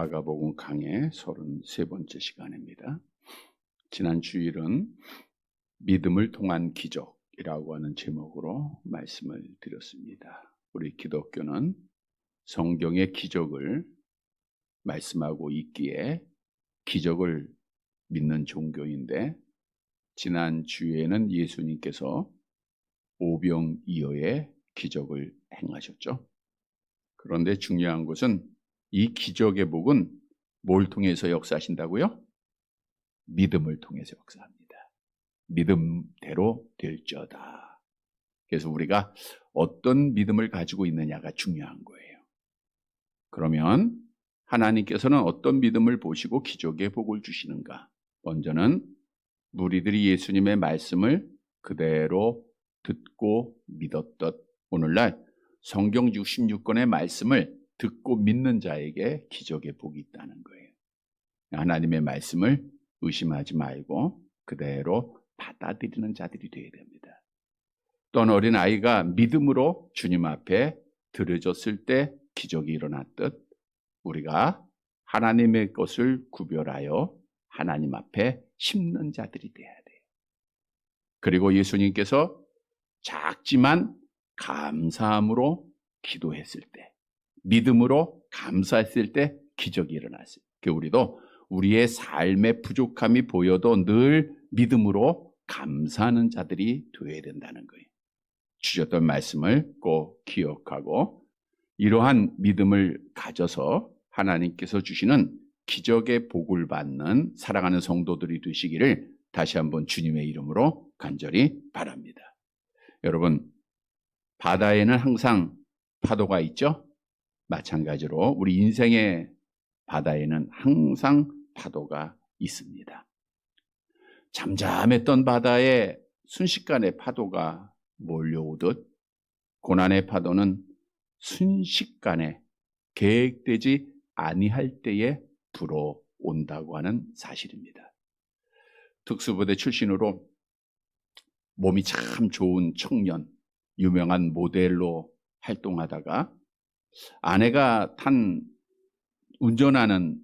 마가복음 강의 33번째 시간입니다. 지난 주일은 믿음을 통한 기적이라고 하는 제목으로 말씀을 드렸습니다. 우리 기독교는 성경의 기적을 말씀하고 있기에 기적을 믿는 종교인데, 지난 주에는 예수님께서 오병이어의 기적을 행하셨죠. 그런데 중요한 것은 이 기적의 복은 뭘 통해서 역사하신다고요? 믿음을 통해서 역사합니다. 믿음대로 될지어다. 그래서 우리가 어떤 믿음을 가지고 있느냐가 중요한 거예요. 그러면 하나님께서는 어떤 믿음을 보시고 기적의 복을 주시는가? 먼저는 무리들이 예수님의 말씀을 그대로 듣고 믿었던 오늘날 성경 66권의 말씀을 듣고 믿는 자에게 기적의 복이 있다는 거예요. 하나님의 말씀을 의심하지 말고 그대로 받아들이는 자들이 되어야 됩니다. 또한 어린아이가 믿음으로 주님 앞에 들어졌을 때 기적이 일어났듯 우리가 하나님의 것을 구별하여 하나님 앞에 심는 자들이 되어야 돼요. 그리고 예수님께서 작지만 감사함으로 기도했을 때, 믿음으로 감사했을 때 기적이 일어났어요. 우리도 우리의 삶의 부족함이 보여도 늘 믿음으로 감사하는 자들이 되어야 된다는 거예요. 주셨던 말씀을 꼭 기억하고 이러한 믿음을 가져서 하나님께서 주시는 기적의 복을 받는 사랑하는 성도들이 되시기를 다시 한번 주님의 이름으로 간절히 바랍니다. 여러분, 바다에는 항상 파도가 있죠? 마찬가지로 우리 인생의 바다에는 항상 파도가 있습니다. 잠잠했던 바다에 순식간에 파도가 몰려오듯 고난의 파도는 순식간에 계획되지 아니할 때에 불어온다고 하는 사실입니다. 특수부대 출신으로 몸이 참 좋은 청년, 유명한 모델로 활동하다가 아내가 운전하는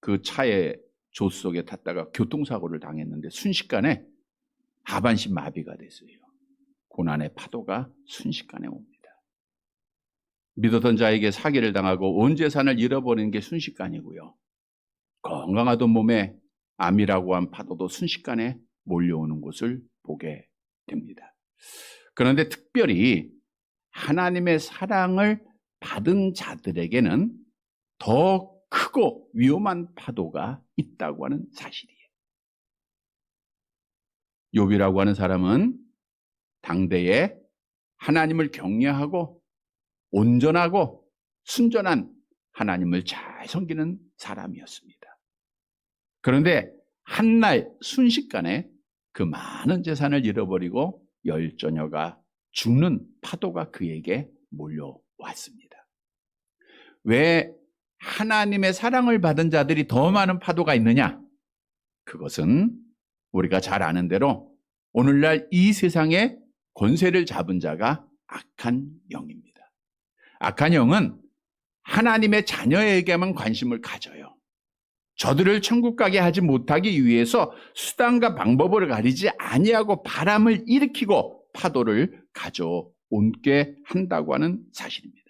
그 차의 조수석에 탔다가 교통사고를 당했는데 순식간에 하반신 마비가 됐어요. 고난의 파도가 순식간에 옵니다. 믿었던 자에게 사기를 당하고 온 재산을 잃어버리는 게 순식간이고요. 건강하던 몸에 암이라고 한 파도도 순식간에 몰려오는 것을 보게 됩니다. 그런데 특별히 하나님의 사랑을 받은 자들에게는 더 크고 위험한 파도가 있다고 하는 사실이에요. 욥이라고 하는 사람은 당대에 하나님을 경외하고 온전하고 순전한 하나님을 잘 섬기는 사람이었습니다. 그런데 한날 순식간에 그 많은 재산을 잃어버리고 10자녀가 죽는 파도가 그에게 몰려왔습니다. 왜 하나님의 사랑을 받은 자들이 더 많은 파도가 있느냐? 그것은 우리가 잘 아는 대로 오늘날 이 세상에 권세를 잡은 자가 악한 영입니다. 악한 영은 하나님의 자녀에게만 관심을 가져요. 저들을 천국 가게 하지 못하기 위해서 수단과 방법을 가리지 아니하고 바람을 일으키고 파도를 가져오게 한다고 하는 사실입니다.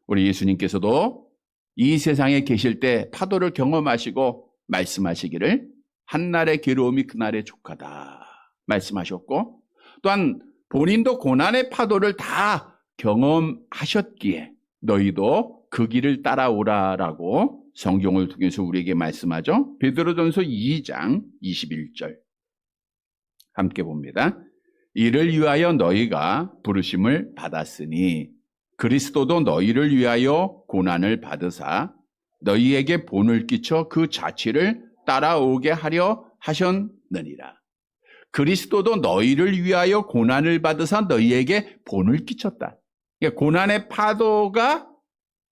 우리 예수님께서도 이 세상에 계실 때 파도를 경험하시고 말씀하시기를 한날의 괴로움이 그날의 족하다 말씀하셨고, 또한 본인도 고난의 파도를 다 경험하셨기에 너희도 그 길을 따라오라라고 성경을 통해서 우리에게 말씀하죠. 베드로전서 2장 21절 함께 봅니다. 이를 위하여 너희가 부르심을 받았으니 그리스도도 너희를 위하여 고난을 받으사 너희에게 본을 끼쳐 그 자취를 따라오게 하려 하셨느니라. 그리스도도 너희를 위하여 고난을 받으사 너희에게 본을 끼쳤다. 그러니까 고난의 파도가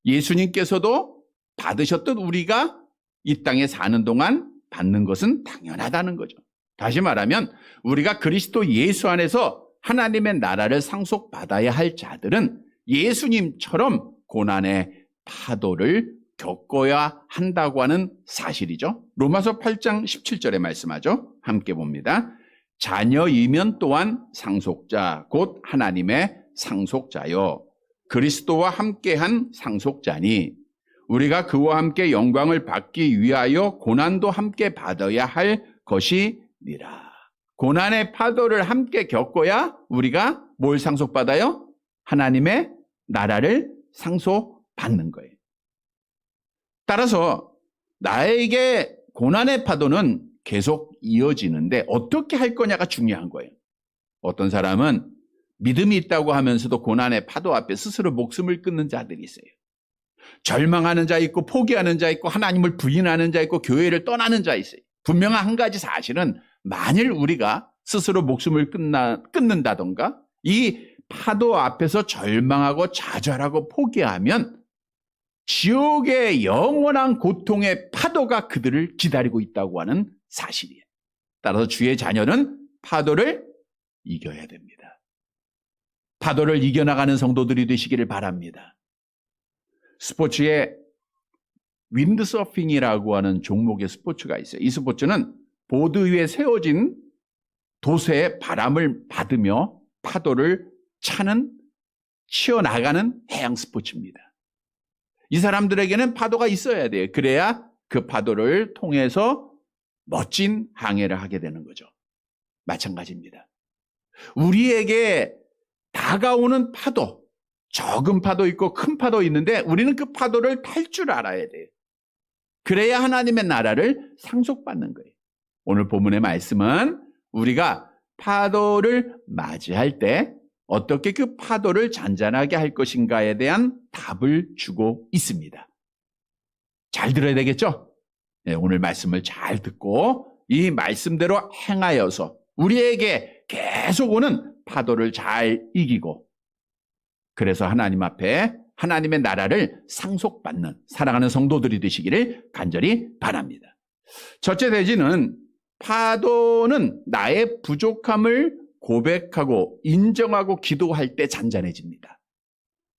예수님께서도 받으셨던 우리가 이 땅에 사는 동안 받는 것은 당연하다는 거죠. 다시 말하면 우리가 그리스도 예수 안에서 하나님의 나라를 상속받아야 할 자들은 예수님처럼 고난의 파도를 겪어야 한다고 하는 사실이죠. 로마서 8장 17절에 말씀하죠. 함께 봅니다. 자녀이면 또한 상속자 곧 하나님의 상속자요 그리스도와 함께한 상속자니 우리가 그와 함께 영광을 받기 위하여 고난도 함께 받아야 할 것이니라. 고난의 파도를 함께 겪어야 우리가 뭘 상속받아요? 하나님의 나라를 상속받는 거예요. 따라서 나에게 고난의 파도는 계속 이어지는데 어떻게 할 거냐가 중요한 거예요. 어떤 사람은 믿음이 있다고 하면서도 고난의 파도 앞에 스스로 목숨을 끊는 자들이 있어요. 절망하는 자 있고 포기하는 자 있고 하나님을 부인하는 자 있고 교회를 떠나는 자 있어요. 분명한 한 가지 사실은 만일 우리가 스스로 목숨을 끊는다던가 이 파도 앞에서 절망하고 좌절하고 포기하면 지옥의 영원한 고통의 파도가 그들을 기다리고 있다고 하는 사실이에요. 따라서 주의 자녀는 파도를 이겨야 됩니다. 파도를 이겨나가는 성도들이 되시기를 바랍니다. 스포츠에 윈드서핑이라고 하는 종목의 스포츠가 있어요. 이 스포츠는 보드 위에 세워진 돛의 바람을 받으며 파도를 치어나가는 해양 스포츠입니다. 이 사람들에게는 파도가 있어야 돼요. 그래야 그 파도를 통해서 멋진 항해를 하게 되는 거죠. 마찬가지입니다. 우리에게 다가오는 파도, 적은 파도 있고 큰 파도 있는데 우리는 그 파도를 탈 줄 알아야 돼요. 그래야 하나님의 나라를 상속받는 거예요. 오늘 본문의 말씀은 우리가 파도를 맞이할 때 어떻게 그 파도를 잔잔하게 할 것인가에 대한 답을 주고 있습니다. 잘 들어야 되겠죠? 네, 오늘 말씀을 잘 듣고 이 말씀대로 행하여서 우리에게 계속 오는 파도를 잘 이기고 그래서 하나님 앞에 하나님의 나라를 상속받는 사랑하는 성도들이 되시기를 간절히 바랍니다. 첫째 대지는 파도는 나의 부족함을 고백하고 인정하고 기도할 때 잔잔해집니다.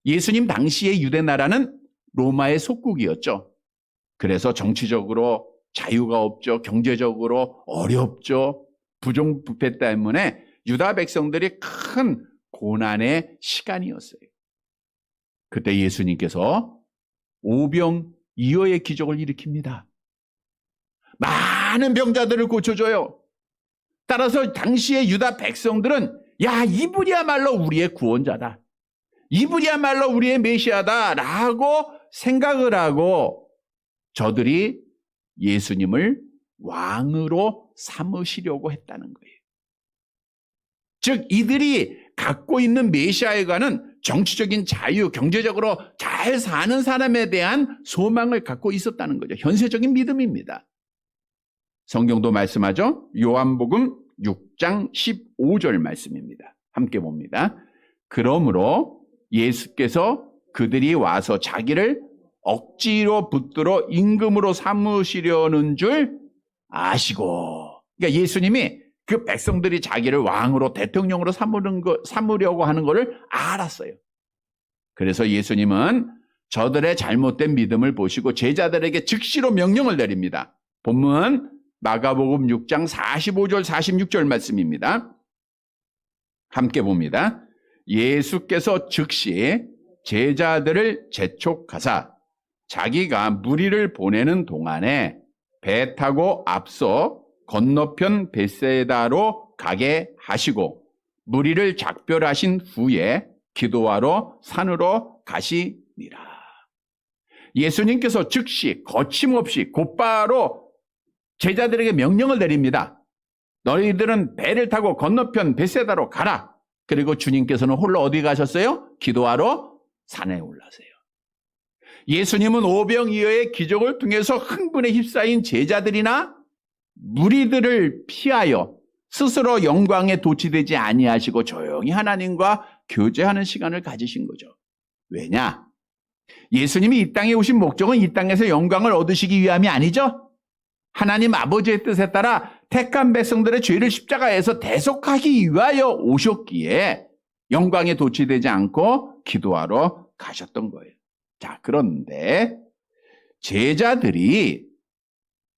예수님 당시의 유대 나라는 로마의 속국이었죠. 그래서 정치적으로 자유가 없죠. 경제적으로 어렵죠. 부정부패 때문에 유다 백성들이 큰 고난의 시간이었어요. 그때 예수님께서 오병이어의 기적을 일으킵니다. 많은 병자들을 고쳐줘요. 따라서 당시의 유다 백성들은 야, 이분이야말로 우리의 구원자다. 이분이야말로 우리의 메시아다 라고 생각을 하고 저들이 예수님을 왕으로 삼으시려고 했다는 거예요. 즉 이들이 갖고 있는 메시아에가는 정치적인 자유, 경제적으로 잘 사는 사람에 대한 소망을 갖고 있었다는 거죠. 현세적인 믿음입니다. 성경도 말씀하죠. 요한복음 6장 15절 말씀입니다. 함께 봅니다. 그러므로 예수께서 그들이 와서 자기를 억지로 붙들어 임금으로 삼으시려는 줄 아시고, 그러니까 예수님이 그 백성들이 자기를 왕으로 대통령으로 삼으려고 하는 것을 알았어요. 그래서 예수님은 저들의 잘못된 믿음을 보시고 제자들에게 즉시로 명령을 내립니다. 본문 마가복음 6장 45절 46절 말씀입니다. 함께 봅니다. 예수께서 즉시 제자들을 재촉하사 자기가 무리를 보내는 동안에 배 타고 앞서 건너편 벳세다로 가게 하시고 무리를 작별하신 후에 기도하러 산으로 가시니라. 예수님께서 즉시 거침없이 곧바로 제자들에게 명령을 내립니다. 너희들은 배를 타고 건너편 벳세다로 가라. 그리고 주님께서는 홀로 어디 가셨어요? 기도하러 산에 올라세요. 예수님은 오병이어의 기적을 통해서 흥분에 휩싸인 제자들이나 무리들을 피하여 스스로 영광에 도취되지 아니하시고 조용히 하나님과 교제하는 시간을 가지신 거죠. 왜냐? 예수님이 이 땅에 오신 목적은 이 땅에서 영광을 얻으시기 위함이 아니죠? 하나님 아버지의 뜻에 따라 택한 백성들의 죄를 십자가에서 대속하기 위하여 오셨기에 영광에 도취되지 않고 기도하러 가셨던 거예요. 자, 그런데 제자들이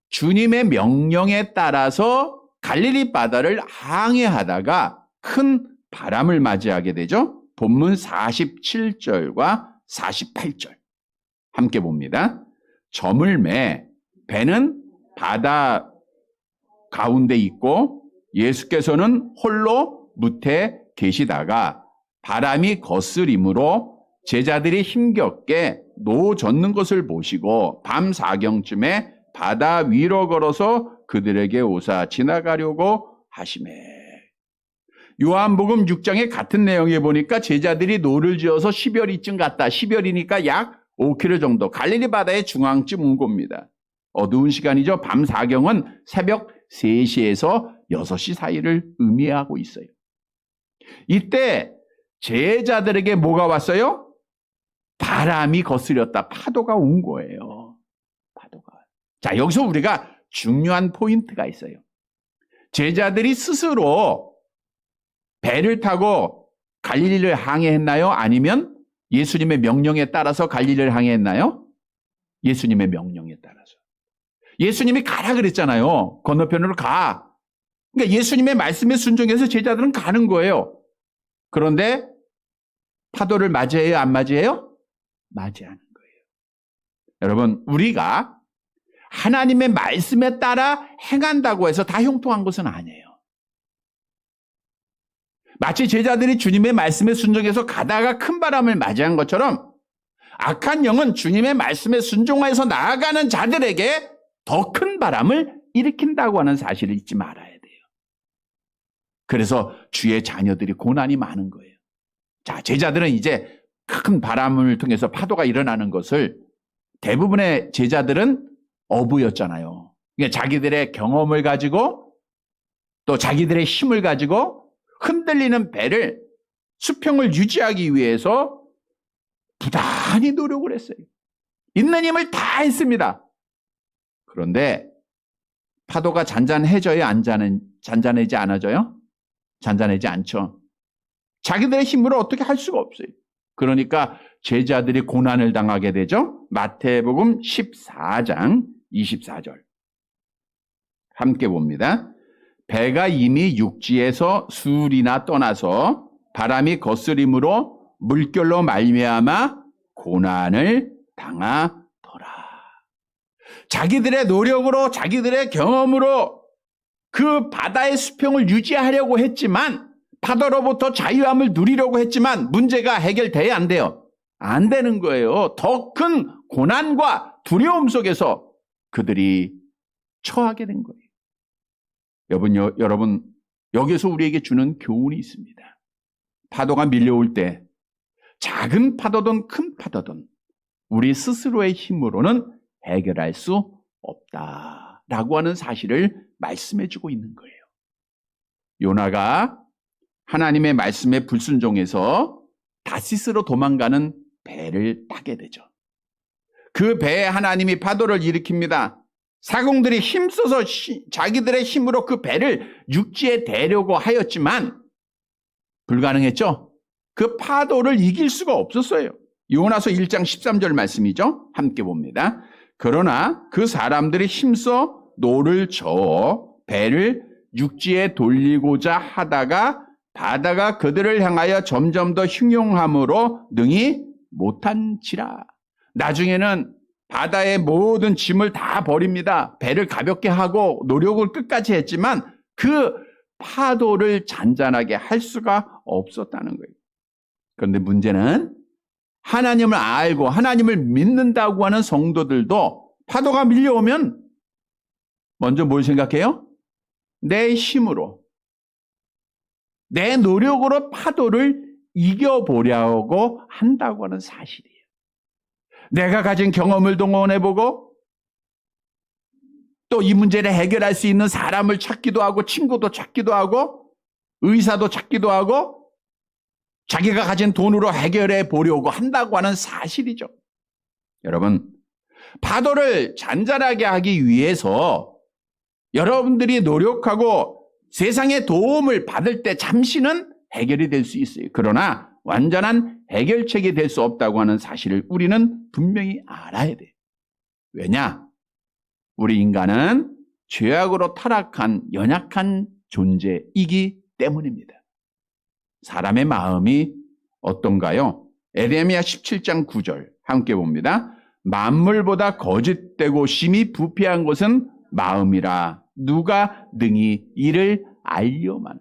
주님의 명령에 따라서 갈릴리 바다를 항해하다가 큰 바람을 맞이하게 되죠. 본문 47절과 48절 함께 봅니다. 저물매 배는 바다 가운데 있고 예수께서는 홀로 무태 계시다가 바람이 거스림으로 제자들이 힘겹게 노 젓는 것을 보시고 밤 4경쯤에 바다 위로 걸어서 그들에게 오사 지나가려고 하시매. 요한복음 6장의 같은 내용에 보니까 제자들이 노를 지어서 10여리쯤 갔다. 10여리니까 약 5km 정도 갈릴리 바다의 중앙쯤 온 겁니다. 어두운 시간이죠. 밤 4경은 새벽 3시에서 6시 사이를 의미하고 있어요. 이때 제자들에게 뭐가 왔어요? 바람이 거스렸다. 파도가 온 거예요. 파도가. 자, 여기서 우리가 중요한 포인트가 있어요. 제자들이 스스로 배를 타고 갈릴리를 항해했나요? 아니면 예수님의 명령에 따라서 갈릴리를 항해했나요? 예수님의 명령에 따라서. 예수님이 가라 그랬잖아요. 건너편으로 가. 그러니까 예수님의 말씀에 순종해서 제자들은 가는 거예요. 그런데 파도를 맞이해요? 안 맞이해요? 맞이하는 거예요. 여러분, 우리가 하나님의 말씀에 따라 행한다고 해서 다 형통한 것은 아니에요. 마치 제자들이 주님의 말씀에 순종해서 가다가 큰 바람을 맞이한 것처럼 악한 영은 주님의 말씀에 순종해서 나아가는 자들에게 더 큰 바람을 일으킨다고 하는 사실을 잊지 말아야 돼요. 그래서 주의 자녀들이 고난이 많은 거예요. 자, 제자들은 이제 큰 바람을 통해서 파도가 일어나는 것을 대부분의 제자들은 어부였잖아요. 그러니까 자기들의 경험을 가지고 또 자기들의 힘을 가지고 흔들리는 배를 수평을 유지하기 위해서 부단히 노력을 했어요. 있는 힘을 다 했습니다. 그런데 파도가 잔잔해져요? 잔잔해지 않아져요? 잔잔하지 않죠. 자기들의 힘으로 어떻게 할 수가 없어요. 그러니까 제자들이 고난을 당하게 되죠. 마태복음 14장 24절 함께 봅니다. 배가 이미 육지에서 수울이나 떠나서 바람이 거스림으로 물결로 말미암아 고난을 당하더라. 자기들의 노력으로 자기들의 경험으로 그 바다의 수평을 유지하려고 했지만 파도로부터 자유함을 누리려고 했지만 문제가 해결돼야 안 돼요. 안 되는 거예요. 더 큰 고난과 두려움 속에서 그들이 처하게 된 거예요. 여러분, 여기서 우리에게 주는 교훈이 있습니다. 파도가 밀려올 때 작은 파도든 큰 파도든 우리 스스로의 힘으로는 해결할 수 없다라고 하는 사실을 말씀해 주고 있는 거예요. 요나가 하나님의 말씀에 불순종해서 다시스로 도망가는 배를 타게 되죠. 그 배에 하나님이 파도를 일으킵니다. 사공들이 힘써서 자기들의 힘으로 그 배를 육지에 대려고 하였지만 불가능했죠. 그 파도를 이길 수가 없었어요. 요나서 1장 13절 말씀이죠. 함께 봅니다. 그러나 그 사람들이 힘써 노를 저어 배를 육지에 돌리고자 하다가 바다가 그들을 향하여 점점 더 흉용함으로 능히 못한지라. 나중에는 바다의 모든 짐을 다 버립니다. 배를 가볍게 하고 노력을 끝까지 했지만 그 파도를 잔잔하게 할 수가 없었다는 거예요. 그런데 문제는 하나님을 알고 하나님을 믿는다고 하는 성도들도 파도가 밀려오면 먼저 뭘 생각해요? 내 힘으로, 내 노력으로 파도를 이겨보려고 한다고 하는 사실이에요. 내가 가진 경험을 동원해보고 또 이 문제를 해결할 수 있는 사람을 찾기도 하고 친구도 찾기도 하고 의사도 찾기도 하고 자기가 가진 돈으로 해결해 보려고 한다고 하는 사실이죠. 여러분, 파도를 잔잔하게 하기 위해서 여러분들이 노력하고 세상의 도움을 받을 때 잠시는 해결이 될 수 있어요. 그러나 완전한 해결책이 될 수 없다고 하는 사실을 우리는 분명히 알아야 돼요. 왜냐? 우리 인간은 죄악으로 타락한 연약한 존재이기 때문입니다. 사람의 마음이 어떤가요? 에레미야 17장 9절 함께 봅니다. 만물보다 거짓되고 심히 부패한 것은 마음이라 누가 능히 이를 알려만.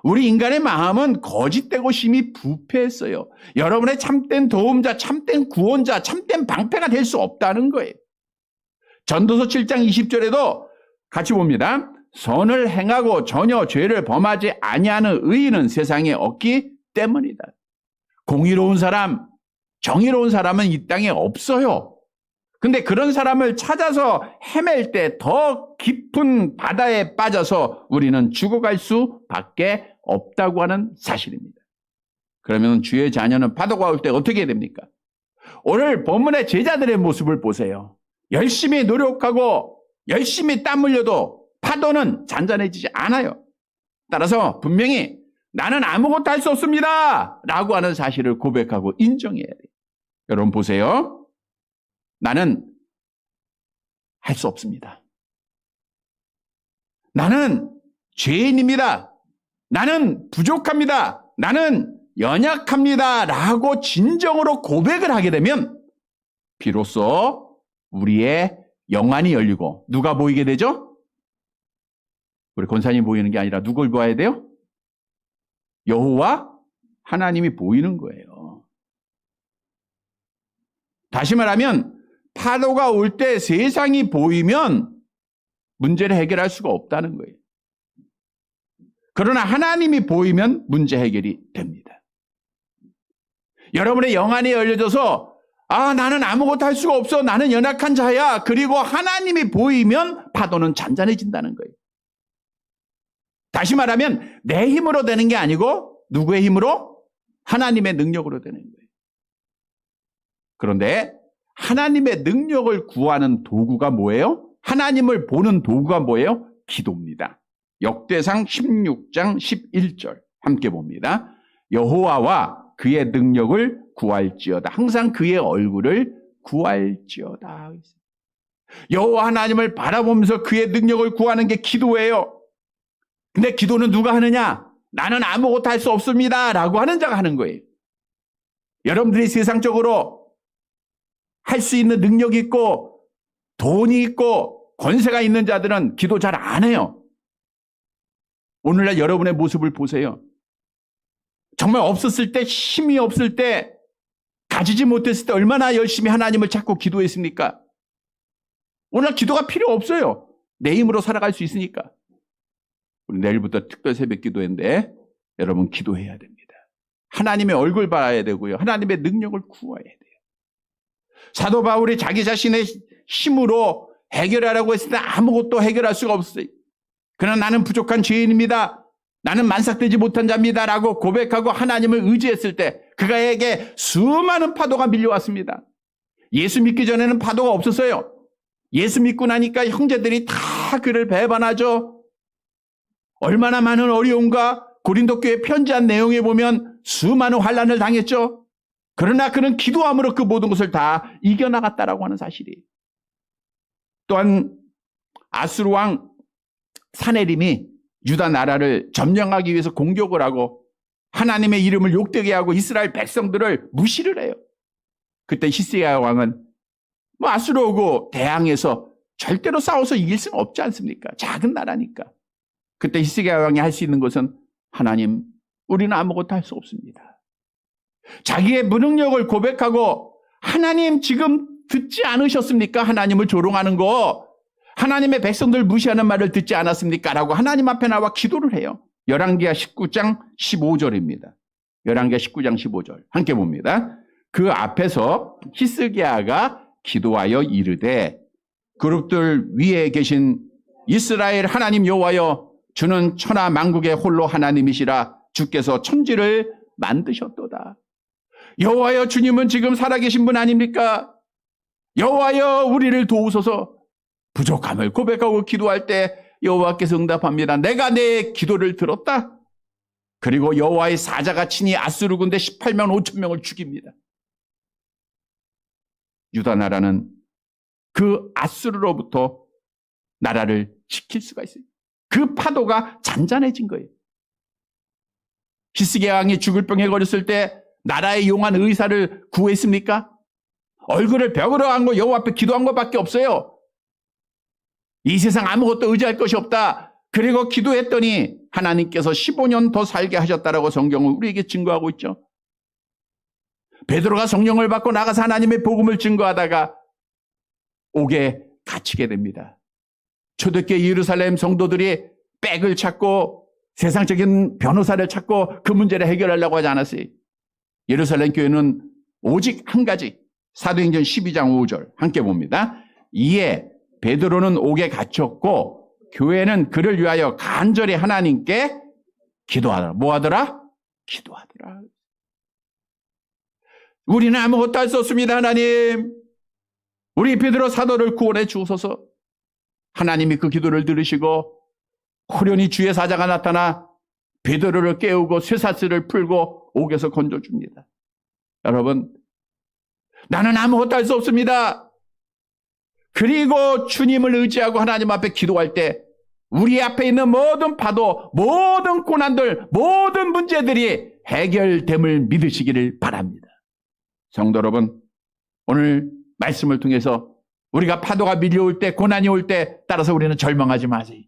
우리 인간의 마음은 거짓되고 심히 부패했어요. 여러분의 참된 도움자, 참된 구원자, 참된 방패가 될 수 없다는 거예요. 전도서 7장 20절에도 같이 봅니다. 선을 행하고 전혀 죄를 범하지 아니하는 의인은 세상에 없기 때문이다. 공의로운 사람, 정의로운 사람은 이 땅에 없어요. 근데 그런 사람을 찾아서 헤맬 때 더 깊은 바다에 빠져서 우리는 죽어갈 수밖에 없다고 하는 사실입니다. 그러면 주의 자녀는 파도가 올 때 어떻게 해야 됩니까? 오늘 본문의 제자들의 모습을 보세요. 열심히 노력하고 열심히 땀 흘려도 파도는 잔잔해지지 않아요. 따라서 분명히 나는 아무것도 할 수 없습니다 라고 하는 사실을 고백하고 인정해야 돼요. 여러분 보세요. 나는 할 수 없습니다. 나는 죄인입니다. 나는 부족합니다. 나는 연약합니다 라고 진정으로 고백을 하게 되면 비로소 우리의 영안이 열리고 누가 보이게 되죠? 우리 권사님이 보이는 게 아니라 누굴 보아야 돼요? 여호와 하나님이 보이는 거예요. 다시 말하면 파도가 올 때 세상이 보이면 문제를 해결할 수가 없다는 거예요. 그러나 하나님이 보이면 문제 해결이 됩니다. 여러분의 영안이 열려져서 나는 아무것도 할 수가 없어. 나는 연약한 자야. 그리고 하나님이 보이면 파도는 잔잔해진다는 거예요. 다시 말하면 내 힘으로 되는 게 아니고 누구의 힘으로? 하나님의 능력으로 되는 거예요. 그런데 하나님의 능력을 구하는 도구가 뭐예요? 하나님을 보는 도구가 뭐예요? 기도입니다. 역대상 16장 11절 함께 봅니다. 여호와와 그의 능력을 구할지어다. 항상 그의 얼굴을 구할지어다. 여호와 하나님을 바라보면서 그의 능력을 구하는 게 기도예요. 근데 기도는 누가 하느냐? 나는 아무것도 할 수 없습니다 라고 하는 자가 하는 거예요. 여러분들이 세상적으로 할 수 있는 능력이 있고 돈이 있고 권세가 있는 자들은 기도 잘 안 해요. 오늘날 여러분의 모습을 보세요. 정말 없었을 때, 힘이 없을 때, 가지지 못했을 때 얼마나 열심히 하나님을 찾고 기도했습니까? 오늘 기도가 필요 없어요. 내 힘으로 살아갈 수 있으니까. 우리 내일부터 특별 새벽 기도회인데 여러분 기도해야 됩니다. 하나님의 얼굴 봐야 되고요. 하나님의 능력을 구해야 돼요. 사도 바울이 자기 자신의 힘으로 해결하라고 했을 때 아무것도 해결할 수가 없어요. 그러나 나는 부족한 죄인입니다. 나는 만삭되지 못한 자입니다 라고 고백하고 하나님을 의지했을 때 그가에게 수많은 파도가 밀려왔습니다. 예수 믿기 전에는 파도가 없었어요. 예수 믿고 나니까 형제들이 다 그를 배반하죠. 얼마나 많은 어려움과 고린도 교회 편지한 내용에 보면 수많은 환난을 당했죠. 그러나 그는 기도함으로 그 모든 것을 다 이겨나갔다라고 하는 사실이에요. 또한 아수르 왕 사네림이 유다 나라를 점령하기 위해서 공격을 하고 하나님의 이름을 욕되게 하고 이스라엘 백성들을 무시를 해요. 그때 히스기야 왕은 아수르하고 대항해서 절대로 싸워서 이길 수는 없지 않습니까? 작은 나라니까. 그때 히스기야 왕이 할 수 있는 것은 하나님, 우리는 아무것도 할 수 없습니다. 자기의 무능력을 고백하고 하나님 지금 듣지 않으셨습니까? 하나님을 조롱하는 거. 하나님의 백성들 무시하는 말을 듣지 않았습니까? 라고 하나님 앞에 나와 기도를 해요. 열왕기하 19장 15절입니다. 열왕기하 19장 15절 함께 봅니다. 그 앞에서 히스기야가 기도하여 이르되 그룹들 위에 계신 이스라엘 하나님 여호와여 주는 천하 만국의 홀로 하나님이시라 주께서 천지를 만드셨도다. 여호와여 주님은 지금 살아계신 분 아닙니까? 여호와여 우리를 도우소서. 부족함을 고백하고 기도할 때 여호와께서 응답합니다. 내가 내 기도를 들었다. 그리고 여호와의 사자가 친히 아수르 군대 18만 5천 명을 죽입니다. 유다 나라는 그 아수르로부터 나라를 지킬 수가 있어요. 그 파도가 잔잔해진 거예요. 히스기야 왕이 죽을 병에 걸렸을 때 나라의 용한 의사를 구했습니까? 얼굴을 벽으로 안고 여호와 앞에 기도한 것밖에 없어요. 이 세상 아무것도 의지할 것이 없다. 그리고 기도했더니 하나님께서 15년 더 살게 하셨다라고 성경은 우리에게 증거하고 있죠. 베드로가 성령을 받고 나가서 하나님의 복음을 증거하다가 옥에 갇히게 됩니다. 초대교회 예루살렘 성도들이 백을 찾고 세상적인 변호사를 찾고 그 문제를 해결하려고 하지 않았어요. 예루살렘 교회는 오직 한 가지, 사도행전 12장 5절 함께 봅니다. 이에 베드로는 옥에 갇혔고 교회는 그를 위하여 간절히 하나님께 기도하더라. 뭐 하더라? 기도하더라. 우리는 아무것도 할 수 없습니다. 하나님, 우리 베드로 사도를 구원해 주소서. 하나님이 그 기도를 들으시고 호련히 주의 사자가 나타나 베드로를 깨우고 쇠사슬을 풀고 옥에서 건져줍니다. 여러분, 나는 아무것도 할 수 없습니다. 그리고 주님을 의지하고 하나님 앞에 기도할 때 우리 앞에 있는 모든 파도, 모든 고난들, 모든 문제들이 해결됨을 믿으시기를 바랍니다. 성도 여러분, 오늘 말씀을 통해서 우리가 파도가 밀려올 때, 고난이 올 때 따라서 우리는 절망하지 마세요.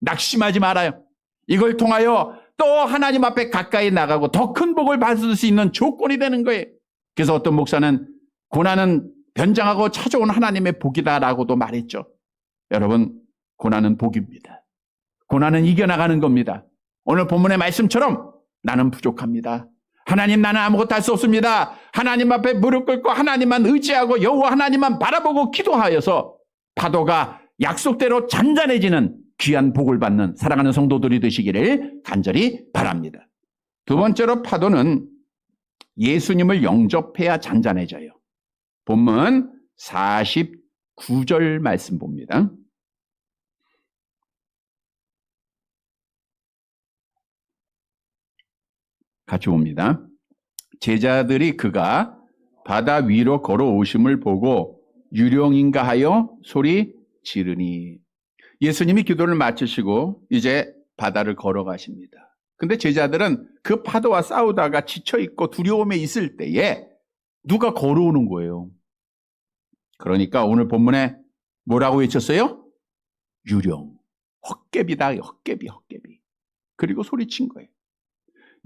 낙심하지 말아요. 이걸 통하여 또 하나님 앞에 가까이 나가고 더 큰 복을 받을 수 있는 조건이 되는 거예요. 그래서 어떤 목사는 고난은 변장하고 찾아온 하나님의 복이다라고도 말했죠. 여러분, 고난은 복입니다. 고난은 이겨나가는 겁니다. 오늘 본문의 말씀처럼 나는 부족합니다. 하나님, 나는 아무것도 할 수 없습니다. 하나님 앞에 무릎 꿇고 하나님만 의지하고 여호와 하나님만 바라보고 기도하여서 파도가 약속대로 잔잔해지는 귀한 복을 받는 사랑하는 성도들이 되시기를 간절히 바랍니다. 두 번째로 파도는 예수님을 영접해야 잔잔해져요. 본문 49절 말씀 봅니다. 같이 봅니다. 제자들이 그가 바다 위로 걸어오심을 보고 유령인가 하여 소리 지르니. 예수님이 기도를 마치시고 이제 바다를 걸어가십니다. 근데 제자들은 그 파도와 싸우다가 지쳐있고 두려움에 있을 때에 누가 걸어오는 거예요. 그러니까 오늘 본문에 뭐라고 외쳤어요? 유령, 헛개비다, 헛개비. 그리고 소리친 거예요.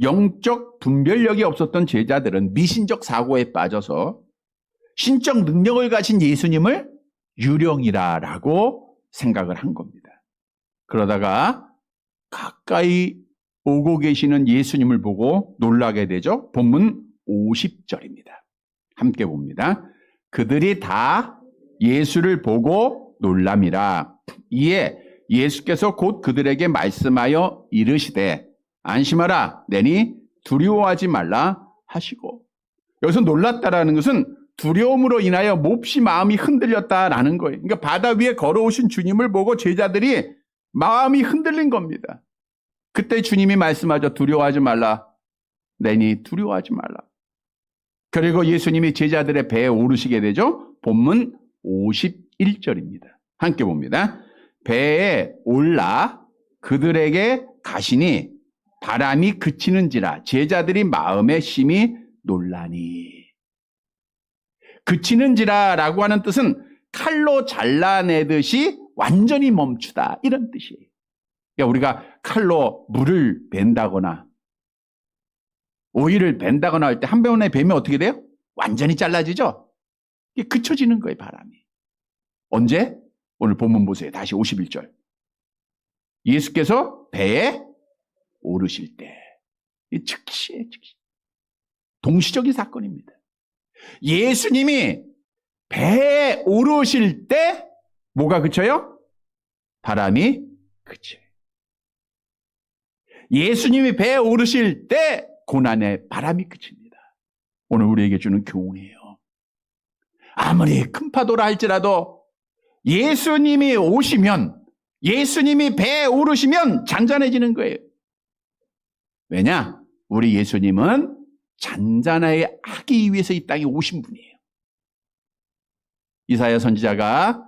영적 분별력이 없었던 제자들은 미신적 사고에 빠져서 신적 능력을 가진 예수님을 유령이라고 생각을 한 겁니다. 그러다가 가까이 오고 계시는 예수님을 보고 놀라게 되죠. 본문 50절입니다. 함께 봅니다. 그들이 다 예수를 보고 놀람이라. 이에 예수께서 곧 그들에게 말씀하여 이르시되 안심하라 내니 두려워하지 말라 하시고. 여기서 놀랐다라는 것은 두려움으로 인하여 몹시 마음이 흔들렸다라는 거예요. 그러니까 바다 위에 걸어오신 주님을 보고 제자들이 마음이 흔들린 겁니다. 그때 주님이 말씀하죠. 두려워하지 말라 내니 두려워하지 말라. 그리고 예수님이 제자들의 배에 오르시게 되죠. 본문 51절입니다. 함께 봅니다. 배에 올라 그들에게 가시니 바람이 그치는지라 제자들이 마음에 심히 놀라니. 그치는지라 라고 하는 뜻은 칼로 잘라내듯이 완전히 멈추다 이런 뜻이에요. 그러니까 우리가 칼로 물을 벤다거나 오이를 벤다거나 할 때 한 번에 베면 어떻게 돼요? 완전히 잘라지죠? 이게 그쳐지는 거예요, 바람이. 언제? 오늘 본문 보세요. 다시 51절. 예수께서 배에 오르실 때. 이 즉시에 즉시. 동시적인 사건입니다. 예수님이 배에 오르실 때 뭐가 그쳐요? 바람이 그쳐요. 예수님이 배에 오르실 때 고난의 바람이 그칩니다. 오늘 우리에게 주는 교훈이에요. 아무리 큰 파도라 할지라도 예수님이 오시면, 예수님이 배에 오르시면 잔잔해지는 거예요. 왜냐? 우리 예수님은 잔잔하게 하기 위해서 이 땅에 오신 분이에요. 이사야 선지자가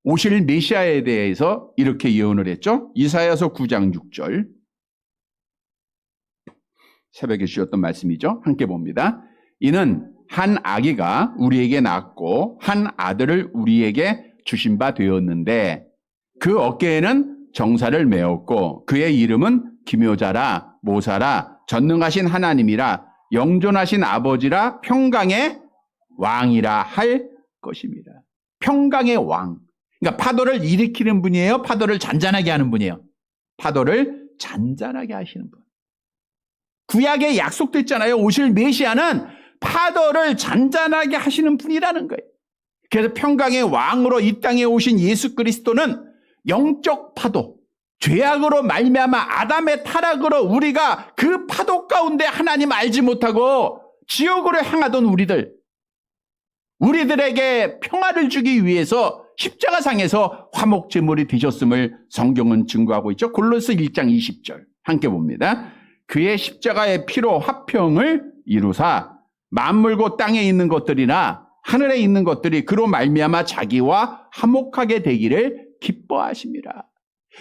오실 메시아에 대해서 이렇게 예언을 했죠. 이사야서 9장 6절. 새벽에 주셨던 말씀이죠. 함께 봅니다. 이는 한 아기가 우리에게 낳았고 한 아들을 우리에게 주신 바 되었는데 그 어깨에는 정사를 메었고 그의 이름은 기묘자라 모사라 전능하신 하나님이라 영존하신 아버지라 평강의 왕이라 할 것입니다. 평강의 왕. 그러니까 파도를 일으키는 분이에요? 파도를 잔잔하게 하는 분이에요? 파도를 잔잔하게 하시는 분. 구약에 약속됐잖아요. 오실 메시아는 파도를 잔잔하게 하시는 분이라는 거예요. 그래서 평강의 왕으로 이 땅에 오신 예수 그리스도는 영적 파도, 죄악으로 말미암아 아담의 타락으로 우리가 그 파도 가운데 하나님 알지 못하고 지옥으로 향하던 우리들에게 평화를 주기 위해서 십자가상에서 화목제물이 되셨음을 성경은 증거하고 있죠. 골로새 1장 20절 함께 봅니다. 그의 십자가의 피로 화평을 이루사 만물고 땅에 있는 것들이나 하늘에 있는 것들이 그로 말미암아 자기와 화목하게 되기를 기뻐하십니다.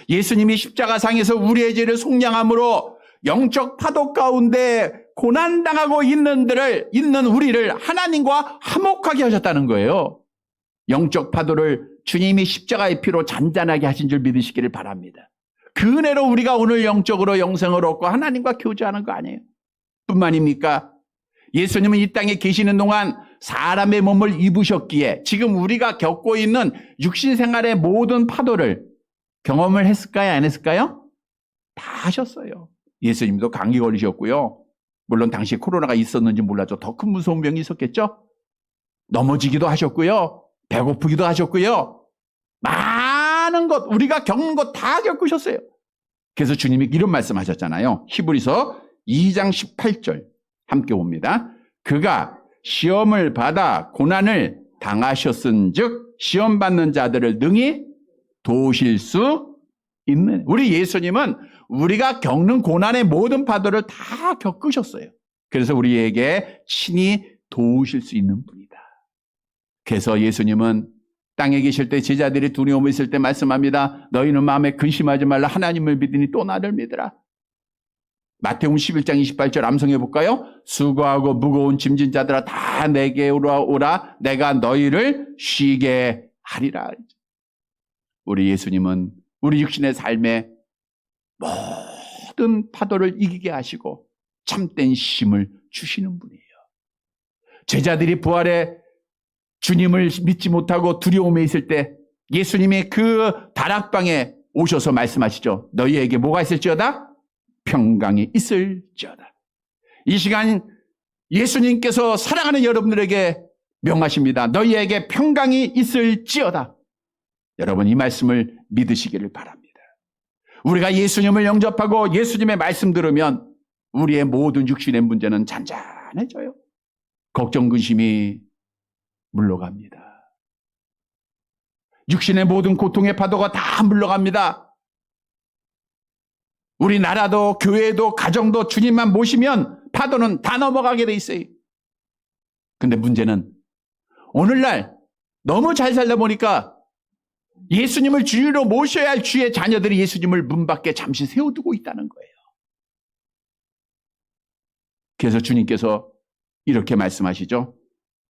예수님이 십자가상에서 우리의 죄를 속량함으로 영적 파도 가운데 고난당하고 있는 우리를 하나님과 화목하게 하셨다는 거예요. 영적 파도를 주님이 십자가의 피로 잔잔하게 하신 줄 믿으시기를 바랍니다. 그 은혜로 우리가 오늘 영적으로 영생을 얻고 하나님과 교제하는 거 아니에요? 뿐만입니까? 예수님은 이 땅에 계시는 동안 사람의 몸을 입으셨기에 지금 우리가 겪고 있는 육신 생활의 모든 파도를 경험을 했을까요? 안 했을까요? 다 하셨어요. 예수님도 감기 걸리셨고요. 물론 당시에 코로나가 있었는지 몰라도 더 큰 무서운 병이 있었겠죠? 넘어지기도 하셨고요. 배고프기도 하셨고요. 많은 것, 우리가 겪는 것 다 겪으셨어요. 그래서 주님이 이런 말씀하셨잖아요. 히브리서 2장 18절 함께 봅니다. 그가 시험을 받아 고난을 당하셨은즉 시험 받는 자들을 능히 도우실 수 있는. 우리 예수님은 우리가 겪는 고난의 모든 파도를 다 겪으셨어요. 그래서 우리에게 친히 도우실 수 있는 분이다. 그래서 예수님은 땅에 계실 때 제자들이 두려움에 있을 때 말씀합니다. 너희는 마음에 근심하지 말라. 하나님을 믿으니 또 나를 믿으라. 마태복음 11장 28절 암송해 볼까요? 수고하고 무거운 짐진 자들아 다 내게 오라. 내가 너희를 쉬게 하리라. 우리 예수님은 우리 육신의 삶에 모든 파도를 이기게 하시고 참된 힘을 주시는 분이에요. 제자들이 부활에 주님을 믿지 못하고 두려움에 있을 때 예수님이 그 다락방에 오셔서 말씀하시죠. 너희에게 뭐가 있을지어다? 평강이 있을지어다. 이 시간 예수님께서 사랑하는 여러분들에게 명하십니다. 너희에게 평강이 있을지어다. 여러분 이 말씀을 믿으시기를 바랍니다. 우리가 예수님을 영접하고 예수님의 말씀 들으면 우리의 모든 육신의 문제는 잔잔해져요. 걱정 근심이 물러갑니다. 육신의 모든 고통의 파도가 다 물러갑니다. 우리나라도 교회도 가정도 주님만 모시면 파도는 다 넘어가게 돼 있어요. 근데 문제는 오늘날 너무 잘 살다 보니까 예수님을 주유로 모셔야 할 주의 자녀들이 예수님을 문 밖에 잠시 세워두고 있다는 거예요. 그래서 주님께서 이렇게 말씀하시죠.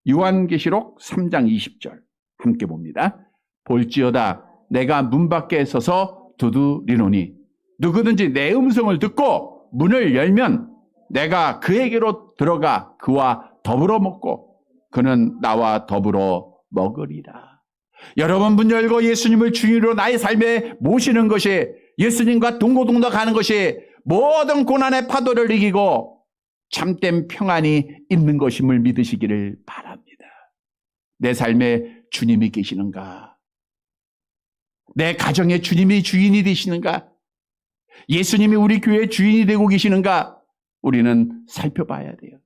요한계시록 3장 20절 함께 봅니다. 볼지어다 내가 문 밖에 서서 두드리노니 누구든지 내 음성을 듣고 문을 열면 내가 그에게로 들어가 그와 더불어 먹고 그는 나와 더불어 먹으리라. 여러분 문 열고 예수님을 주인으로 나의 삶에 모시는 것이 예수님과 동고동락 하는 것이 모든 고난의 파도를 이기고 참된 평안이 있는 것임을 믿으시기를 바랍니다. 내 삶에 주님이 계시는가? 내 가정에 주님이 주인이 되시는가? 예수님이 우리 교회의 주인이 되고 계시는가? 우리는 살펴봐야 돼요.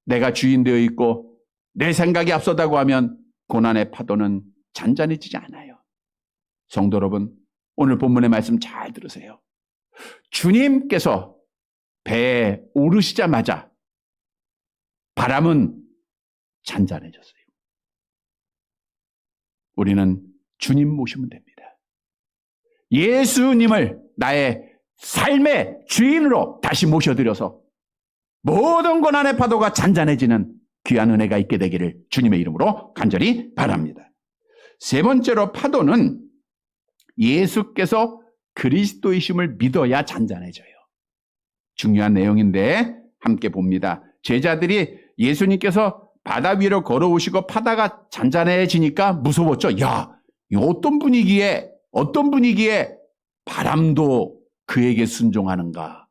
내가 주인 되어 있고 내 생각이 앞서다고 하면 고난의 파도는 잔잔해지지 않아요. 성도 여러분, 오늘 본문의 말씀 잘 들으세요. 주님께서 배에 오르시자마자 바람은 잔잔해졌어요. 우리는 주님 모시면 됩니다. 예수님을 나의 삶의 주인으로 다시 모셔드려서 모든 고난의 파도가 잔잔해지는 귀한 은혜가 있게 되기를 주님의 이름으로 간절히 바랍니다. 세 번째로 파도는 예수께서 그리스도이심을 믿어야 잔잔해져요. 중요한 내용인데 함께 봅니다. 제자들이 예수님께서 바다 위로 걸어오시고 바다가 잔잔해지니까 무서웠죠. 야, 어떤 분위기에 바람도 그에게 순종하는가.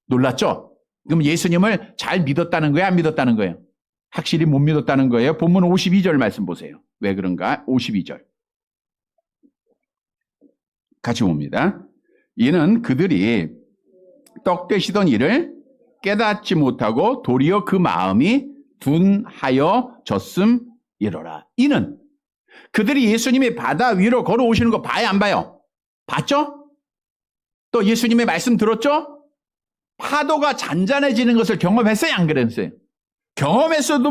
놀랐죠? 그럼 예수님을 잘 믿었다는 거예요? 안 믿었다는 거예요? 확실히 못 믿었다는 거예요. 본문 52절 말씀 보세요. 왜 그런가? 52절. 같이 봅니다. 이는 그들이 떡 되시던 일을 깨닫지 못하고 도리어 그 마음이 둔하여졌음이로라. 이는 그들이 예수님이 바다 위로 걸어오시는 거 봐야 안 봐요? 봤죠? 또 예수님의 말씀 들었죠? 파도가 잔잔해지는 것을 경험했어요? 안 그랬어요? 경험했어도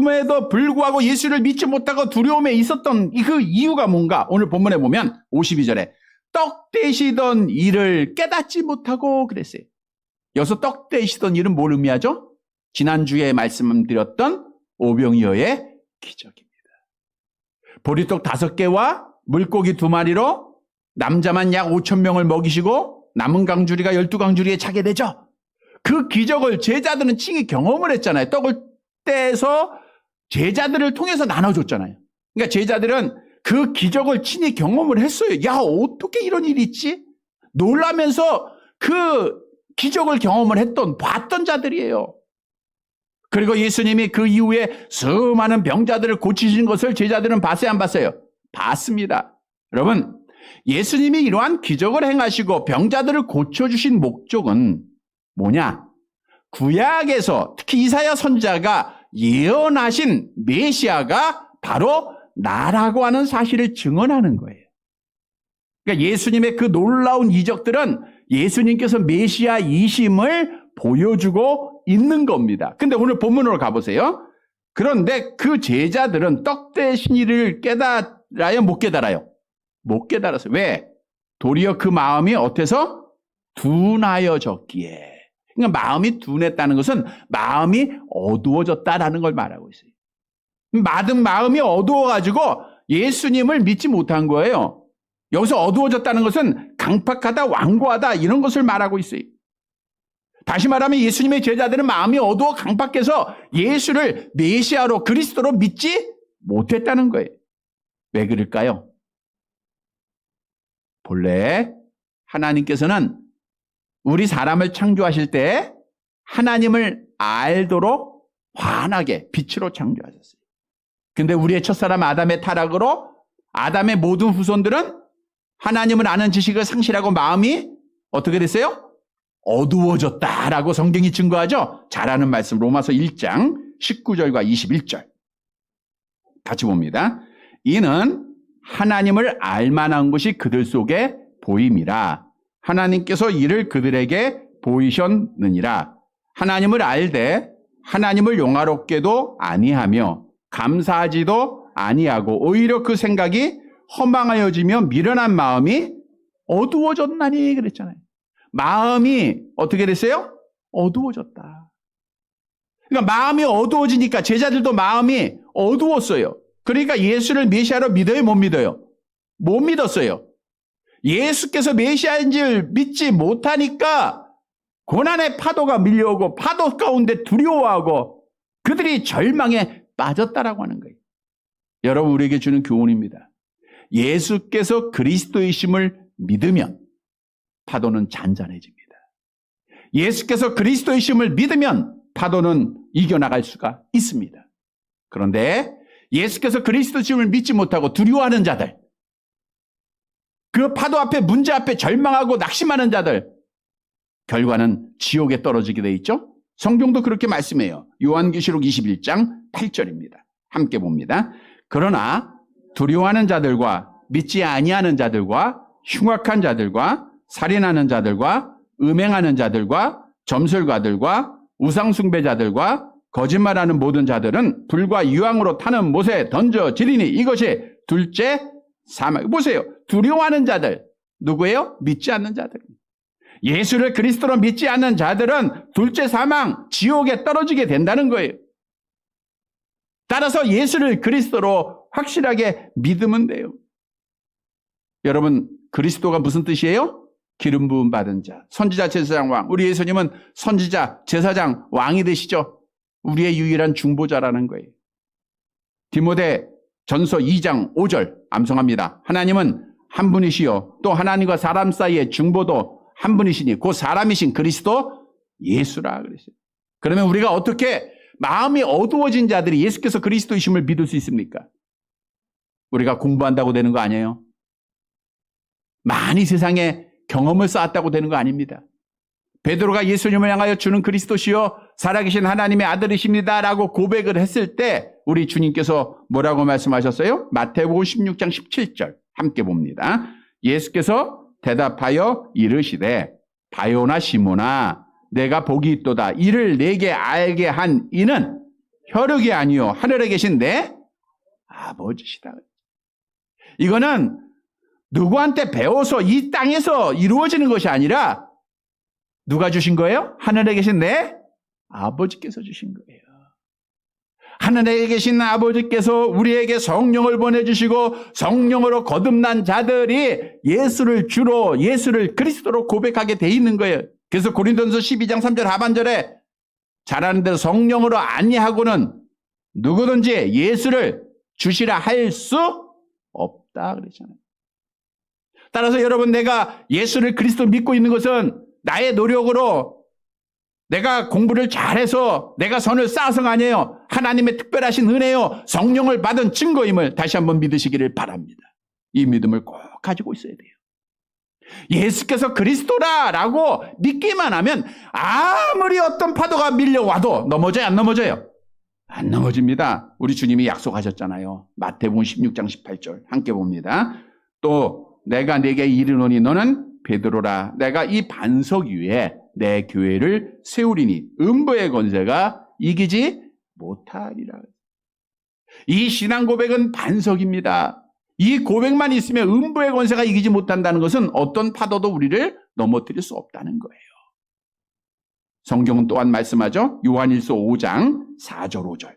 불구하고 예수를 믿지 못하고 두려움에 있었던 그 이유가 뭔가? 오늘 본문에 보면 52절에 떡 되시던 일을 깨닫지 못하고 그랬어요. 여기서 떡 되시던 일은 뭘 의미하죠? 지난주에 말씀드렸던 오병이어의 기적입니다. 보리떡 5개와 물고기 2마리로 남자만 약 5,000명을 먹이시고 남은 강주리가 12강주리에 차게 되죠. 그 기적을 제자들은 친히 경험을 했잖아요. 떡을 떼서 제자들을 통해서 나눠줬잖아요. 그러니까 제자들은 그 기적을 친히 경험을 했어요. 야, 어떻게 이런 일이 있지? 놀라면서 그 기적을 경험을 봤던 자들이에요. 그리고 예수님이 그 이후에 수많은 병자들을 고치신 것을 제자들은 봤어요, 안 봤어요? 봤습니다. 여러분, 예수님이 이러한 기적을 행하시고 병자들을 고쳐주신 목적은 뭐냐? 구약에서 특히 이사야 선지자가 예언하신 메시아가 바로 나라고 하는 사실을 증언하는 거예요. 그러니까 예수님의 그 놀라운 이적들은 예수님께서 메시아이심을 보여주고 있는 겁니다. 근데 오늘 본문으로 가보세요. 그런데 그 제자들은 떡 대신 일을 깨달아요? 못 깨달아요? 못 깨달았어요. 왜? 도리어 그 마음이 어때서? 둔하여졌기에. 그러니까 마음이 둔했다는 것은 마음이 어두워졌다라는 걸 말하고 있어요. 마음이 어두워가지고 예수님을 믿지 못한 거예요. 여기서 어두워졌다는 것은 강팍하다, 완고하다 이런 것을 말하고 있어요. 다시 말하면 예수님의 제자들은 마음이 어두워 강팍해서 예수를 메시아로 그리스도로 믿지 못했다는 거예요. 왜 그럴까요? 본래 하나님께서는 우리 사람을 창조하실 때 하나님을 알도록 환하게 빛으로 창조하셨어요. 근데 우리의 첫사람 아담의 타락으로 아담의 모든 후손들은 하나님을 아는 지식을 상실하고 마음이 어떻게 됐어요? 어두워졌다라고 성경이 증거하죠. 잘 아는 말씀 로마서 1장 19절과 21절 같이 봅니다. 이는 하나님을 알만한 것이 그들 속에 보임이라. 하나님께서 이를 그들에게 보이셨느니라. 하나님을 알되 하나님을 영화롭게도 아니하며 감사하지도 아니하고 오히려 그 생각이 허망하여지며 미련한 마음이 어두워졌나니 그랬잖아요. 마음이 어떻게 됐어요? 어두워졌다. 그러니까 마음이 어두워지니까 제자들도 마음이 어두웠어요. 그러니까 예수를 메시아로 믿어요? 못 믿어요? 못 믿었어요. 예수께서 메시아인지를 믿지 못하니까 고난의 파도가 밀려오고 파도 가운데 두려워하고 그들이 절망에 빠졌다라고 하는 거예요. 여러분, 우리에게 주는 교훈입니다. 예수께서 그리스도이심을 믿으면 파도는 잔잔해집니다. 예수께서 그리스도이심을 믿으면 파도는 이겨나갈 수가 있습니다. 그런데 예수께서 그리스도이심을 믿지 못하고 두려워하는 자들, 그 파도 앞에 문제 앞에 절망하고 낙심하는 자들, 결과는 지옥에 떨어지게 돼 있죠. 성경도 그렇게 말씀해요. 요한계시록 21장 8절입니다. 함께 봅니다. 그러나 두려워하는 자들과 믿지 아니하는 자들과 흉악한 자들과 살인하는 자들과 음행하는 자들과 점술가들과 우상숭배자들과 거짓말하는 모든 자들은 불과 유황으로 타는 못에 던져지리니 이것이 둘째 사망. 보세요. 두려워하는 자들 누구예요? 믿지 않는 자들. 예수를 그리스도로 믿지 않는 자들은 둘째 사망, 지옥에 떨어지게 된다는 거예요. 따라서 예수를 그리스도로 확실하게 믿으면 돼요. 여러분, 그리스도가 무슨 뜻이에요? 기름 부음 받은 자, 선지자, 제사장, 왕. 우리 예수님은 선지자, 제사장, 왕이 되시죠. 우리의 유일한 중보자라는 거예요. 디모데 전서 2장 5절 암송합니다. 하나님은 한 분이시요 또 하나님과 사람 사이의 중보도 한 분이시니 그 사람이신 그리스도 예수라 그랬어요. 그러면 우리가 어떻게 마음이 어두워진 자들이 예수께서 그리스도이심을 믿을 수 있습니까? 우리가 공부한다고 되는 거 아니에요. 많이 세상에 경험을 쌓았다고 되는 거 아닙니다. 베드로가 예수님을 향하여 주는 그리스도시요 살아계신 하나님의 아들이십니다 라고 고백을 했을 때 우리 주님께서 뭐라고 말씀하셨어요? 마태복음 16장 17절 함께 봅니다. 예수께서 대답하여 이르시되 바요나 시모나 내가 복이 있도다. 이를 내게 알게 한 이는 혈육이 아니요 하늘에 계신 내 아버지시다. 이거는 누구한테 배워서 이 땅에서 이루어지는 것이 아니라 누가 주신 거예요? 하늘에 계신 내 아버지께서 주신 거예요. 하늘에 계신 아버지께서 우리에게 성령을 보내주시고 성령으로 거듭난 자들이 예수를 주로 예수를 그리스도로 고백하게 돼 있는 거예요. 그래서 고린도전서 12장 3절 하반절에 잘하는 대로 성령으로 아니하고는 누구든지 예수를 주시라 할 수 없다 그랬잖아요. 따라서 여러분, 내가 예수를 그리스도 믿고 있는 것은 나의 노력으로 내가 공부를 잘해서 내가 선을 쌓아서가 아니에요. 하나님의 특별하신 은혜요 성령을 받은 증거임을 다시 한번 믿으시기를 바랍니다. 이 믿음을 꼭 가지고 있어야 돼요. 예수께서 그리스도라라고 믿기만 하면 아무리 어떤 파도가 밀려와도 넘어져요? 안 넘어져요? 안 넘어집니다. 우리 주님이 약속하셨잖아요. 마태복음 16장 18절 함께 봅니다. 또 내가 네게 이르노니 너는 베드로라. 내가 이 반석 위에 내 교회를 세우리니 음부의 권세가 이기지 못하리라. 이 신앙 고백은 반석입니다. 이 고백만 있으면 음부의 권세가 이기지 못한다는 것은 어떤 파도도 우리를 넘어뜨릴 수 없다는 거예요. 성경은 또한 말씀하죠. 요한일서 5장 4절 5절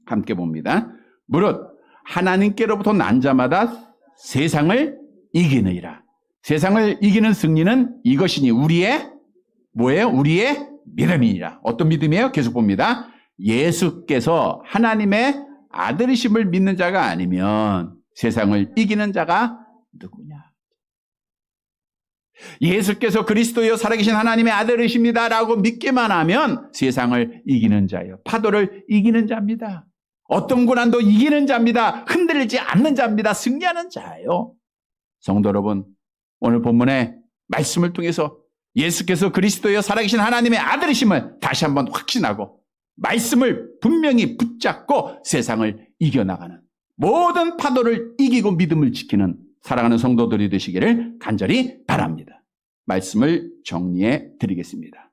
함께 봅니다. 무릇 하나님께로부터 난 자마다 세상을 이기느니라. 세상을 이기는 승리는 이것이니 우리의 뭐예요? 우리의 믿음이니라. 어떤 믿음이에요? 계속 봅니다. 예수께서 하나님의 아들이심을 믿는 자가 아니면 세상을 이기는 자가 누구냐? 예수께서 그리스도여 살아계신 하나님의 아들이십니다라고 믿기만 하면 세상을 이기는 자예요. 파도를 이기는 자입니다. 어떤 고난도 이기는 자입니다. 흔들리지 않는 자입니다. 승리하는 자예요. 성도 여러분, 오늘 본문의 말씀을 통해서 예수께서 그리스도여 살아계신 하나님의 아들이심을 다시 한번 확신하고 말씀을 분명히 붙잡고 세상을 이겨나가는 모든 파도를 이기고 믿음을 지키는 사랑하는 성도들이 되시기를 간절히 바랍니다. 말씀을 정리해 드리겠습니다.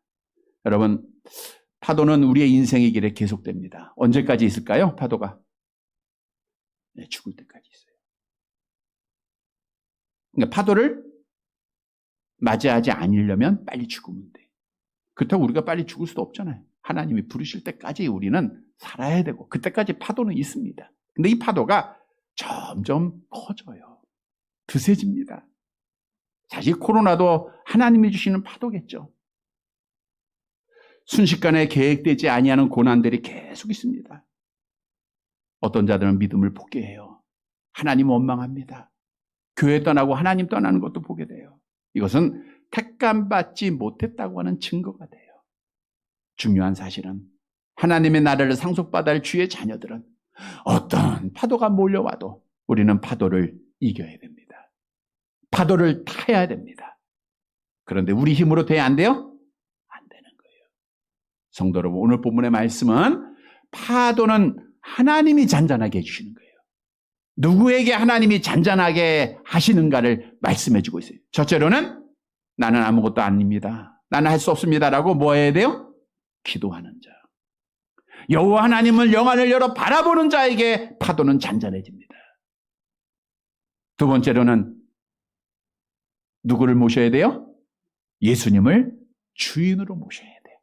여러분, 파도는 우리의 인생의 길에 계속됩니다. 언제까지 있을까요? 파도가? 네, 죽을 때까지 있어요. 그러니까 파도를 맞이하지 않으려면 빨리 죽으면 돼. 그렇다고 우리가 빨리 죽을 수도 없잖아요. 하나님이 부르실 때까지 우리는 살아야 되고 그때까지 파도는 있습니다. 근데 이 파도가 점점 커져요. 드세집니다. 사실 코로나도 하나님이 주시는 파도겠죠. 순식간에 계획되지 아니하는 고난들이 계속 있습니다. 어떤 자들은 믿음을 포기해요. 하나님 원망합니다. 교회 떠나고 하나님 떠나는 것도 보게 돼요. 이것은 택감받지 못했다고 하는 증거가 돼요. 중요한 사실은 하나님의 나라를 상속받아야 할 주의 자녀들은 어떤 파도가 몰려와도 우리는 파도를 이겨야 됩니다. 파도를 타야 됩니다. 그런데 우리 힘으로 돼야 안 돼요? 안 되는 거예요. 성도 여러분, 오늘 본문의 말씀은 파도는 하나님이 잔잔하게 해주시는 거예요. 누구에게 하나님이 잔잔하게 하시는가를 말씀해 주고 있어요. 첫째로는 나는 아무것도 아닙니다. 나는 할 수 없습니다라고 뭐 해야 돼요? 기도하는 자. 여호와 하나님을 영안을 열어 바라보는 자에게 파도는 잔잔해집니다. 두 번째로는 누구를 모셔야 돼요? 예수님을 주인으로 모셔야 돼요.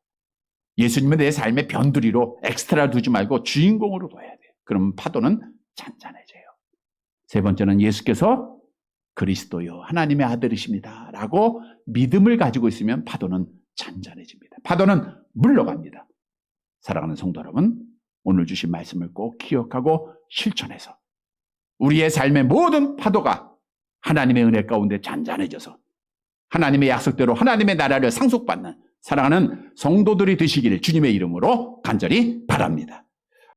예수님은 내 삶의 변두리로 엑스트라 두지 말고 주인공으로 둬야 돼요. 그러면 파도는 잔잔해져요. 세 번째는 예수께서 그리스도요 하나님의 아들이십니다 라고 믿음을 가지고 있으면 파도는 잔잔해집니다. 파도는 물러갑니다. 사랑하는 성도 여러분, 오늘 주신 말씀을 꼭 기억하고 실천해서 우리의 삶의 모든 파도가 하나님의 은혜 가운데 잔잔해져서 하나님의 약속대로 하나님의 나라를 상속받는 사랑하는 성도들이 되시기를 주님의 이름으로 간절히 바랍니다.